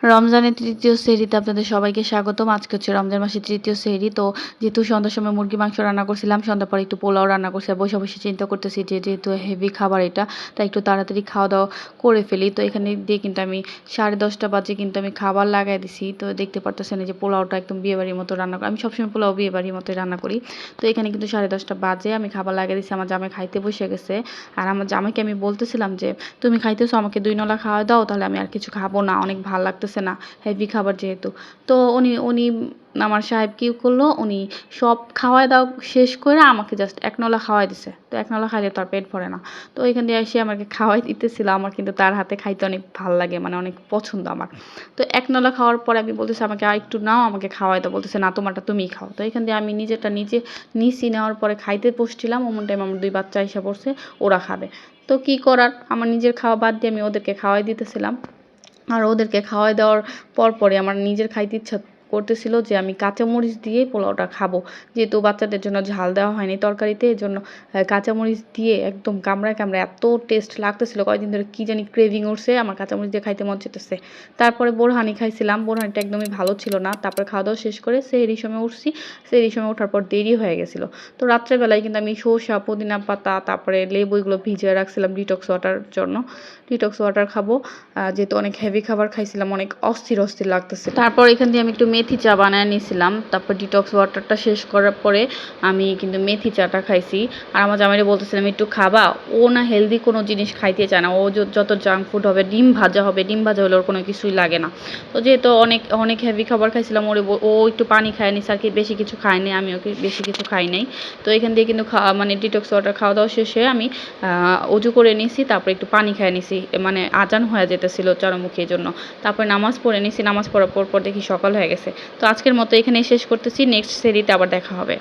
রমজানের তৃতীয় সেহরিতে আপনাদের সবাইকে স্বাগতম। আজকে হচ্ছে রমজান মাসের তৃতীয় সেহরি। তো যেহেতু সন্ধ্যার সময় মুরগি মাংস রান্না করছিলাম, সন্ধ্যার পর একটু পোলাও রান্না করছি। বসে বসে চিন্তা করতেছি যে যেহেতু হেভি খাবার এটা, তাই একটু তাড়াতাড়ি খাওয়া দাওয়া করে ফেলি। তো এখানে দিয়ে কিন্তু আমি 10:30 বাজে কিন্তু আমি খাবার লাগাই দিছি। তো দেখতে পারতেছেন যে পোলাওটা একদম বিয়েবাড়ির মতো রান্না করি। আমি সবসময় পোলাও বিয়েবাড়ির মতোই রান্না করি। তো এখানে কিন্তু 10:30 বাজে আমি খাবার লাগাই দিছি। আমার জামাই খাইতে বসে গেছে। আর আমার জামাইকে আমি বলতেছিলাম যে তুমি খাইতেছো, আমাকে 2 নলা খাওয়া দাও, তাহলে আমি আর কিছু খাবো না, অনেক ভাল লাগতেছে না, হেভি খাবার যেহেতু। তো উনি আমার সাহেব কী করলো, উনি সব খাওয়াই দাওয়া শেষ করে আমাকে জাস্ট 1 নলা খাওয়াই দিছে। তো 1 নলা খাইলে তো আর পেট ভরে না। তো এখান দিয়ে এসে আমাকে খাওয়াই দিতেছিল। আমার কিন্তু তার হাতে খাইতে অনেক ভাল লাগে, মানে অনেক পছন্দ আমার। তো 1 নলা খাওয়ার পরে আমি বলতেছি আমাকে আর একটু নাও, আমাকে খাওয়াই দাও। বলতেছে না, তোমারটা তুমিই খাও। তো এখান দিয়ে আমি নিজেরটা নিজে নিছি, নেওয়ার পরে খাইতে বসছিলাম। ওমন টাইম আমার 2 বাচ্চা এসে পড়ছে, ওরা খাবে। তো কী করার, আমার নিজের খাওয়া বাদ দিয়ে আমি ওদেরকে খাওয়াই দিতেছিলাম। আর ওদেরকে খাওয়াই দেওয়ার পরে আমার নিজের খাইতে ইচ্ছা করতেছিল যে আমি কাঁচামরিচ দিয়ে পোলাওটা খাবো। যেহেতু বাচ্চাদের জন্য ঝাল দেওয়া হয়নি তরকারিতে, এজন্য কাঁচামরিচ দিয়ে একদম কামড়ায় কামড়ায় এত টেস্ট লাগতেছিল। কয়েকদিন ধরে কী জানি ক্রেভিং উঠছে, আমার কাঁচামরিচ দিয়ে খাইতে মন চাইতেছে। তারপরে বোরহানি খাইছিলাম, বোরহানিটা একদমই ভালো ছিল না। তারপরে খাওয়া দাওয়া শেষ করে সেহরির সময় উঠছি। সেহরির সময় ওঠার পর দেরি হয়ে গেছিলো। তো রাত্রেবেলায় কিন্তু আমি সরষা, পুদিনা পাতা, তারপরে লেবু এগুলো ভিজিয়ে রাখছিলাম ডিটক্স ওয়াটার জন্য। ডিটক্স ওয়াটার খাবো, যেহেতু অনেক হেভি খাবার খাইছিলাম, অনেক অস্থির অস্থির লাগতেছে। তারপর এখান দিয়ে আমি একটু মেথি চা বানায় নিয়েছিলাম। তারপর ডিটক্স ওয়াটারটা শেষ করার পরে আমি কিন্তু মেথি চাটা খাইছি। আর আমার জামাইরে বলতেছিলাম একটু খাবা, ও না হেলদি কোনো জিনিস খাইতে চায় না। ও যত জাঙ্ক ফুড হবে, ডিম ভাজা হবে, ডিম ভাজা হলে ওর কোনো কিছুই লাগে না। তো যেহেতু অনেক অনেক হেভি খাবার খাইছিলাম, ও একটু পানি খায় নিছে আর কি, বেশি কিছু খায় নাই, আমি ওকে বেশি কিছু খাই নাই। তো এখান দিয়ে কিন্তু মানে ডিটক্স ওয়াটার খাওয়া দাওয়া শেষে আমি অজু করে নিছি, তারপর একটু পানি খেয়ে নিছি, মানে আজান হয়ে যেতেছিল চারমুখীর জন্য। তারপর নামাজ পড়ে নিছি, নামাজ পড়ার পর দেখি সকাল হয়ে গেছে। তো আজকের মতো এখানেই শেষ করতেছি, নেক্সট সেরিতে আবার দেখা হবে।